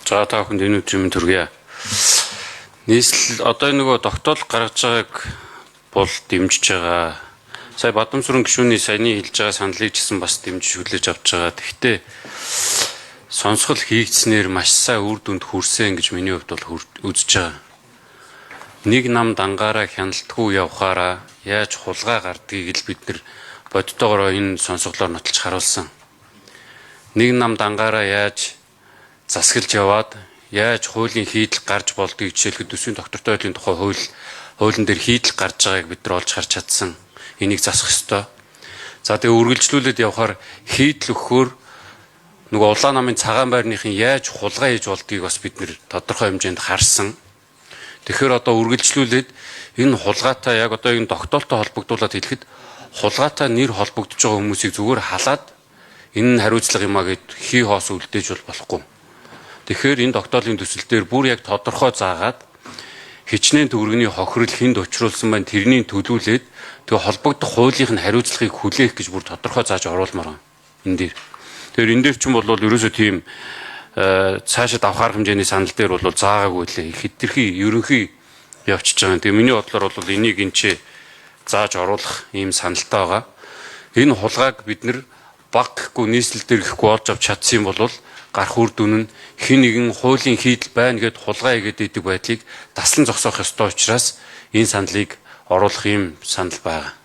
За та бүхэнд энэ өдрийн мэнд хүргэе. Нийслэл одоо нөгөө тогтоол гаргаж байгааг бол дэмжиж байгаа. Сая Бадамсүрэн гишүүний саяны хэлж байгаа саналыг ч гэсэн бас дэмжиж хүлээж авч байгаа. Гэхдээ сонсгол хийгдснээр маш сайн үр дүнд хүрсэн гэж миний хувьд бол үзэж байгаа. Нэг нам дангаараа хяналтгүй явхаараа яаж хулгай гардгийг л бид нар бодтойгоор энэ сонсголоор нотолж харуулсан. Нэг нам дангаараа яаж засаглаж яваад яаж хуулийн хийдэл гарч болдгийг жишээлбэл төсвийн доктортой байдлын тухай хуулийн дээр хийдэл гарч байгааг бид нар олж харж чадсан. Энийг засах ёстой. За тэгээ үргэлжлүүлээд явхаар хийдэл өгөхөөр нөгөө улаан намын цагаан байрныхын яаж хулгай хийж болдгийг бас бид нэр тодорхой хэмжээнд харсан. Тэгэхээр одоо үргэлжлүүлээд энэ хулгайтай яг одоо энэ тогтоолтой холбогдуулаад хэлэхэд хулгайтай нэр холбогдож байгаа хүмүүсийг зүгээр халаад энэ нь хариуцлага юмаа гэд хий хоос үлдээж болохгүй. Тэгэхээр энэ тогтоолын төсөл дээр бүр яг тодорхой заагаад хичнээн төгрөгийн хохирол хүнд учруулсан байна тэрний төлүүлээд тэгээ холбогдох хуулийнх нь хариуцлагыг хүлээх гэж бүр тодорхой зааж оруулмаар байна энэ дээр. Тэгэхээр энэ дээр ч юм бол ерөөсөө тийм цаашаа авах арга хэмжээний санал дээр бол заагаагүй лээ. Хэтэрхий ерөнхий явчихж байгаа. Тэгээ миний бодлоор бол энийг энэчээ зааж оруулах ийм саналтай байгаа. Энэ хулгайг бид нэр баг гэхгүй нийслэл дээр гэхгүй олж авч чадсан юм бол гарах үр дүн нь хэн нэгэн хуулийн хийдэл байна гэд хулгай игээд идэг байдлыг таслан зогсоох ёстой учраас энэ саналыг оруулах ийм санал байгаа.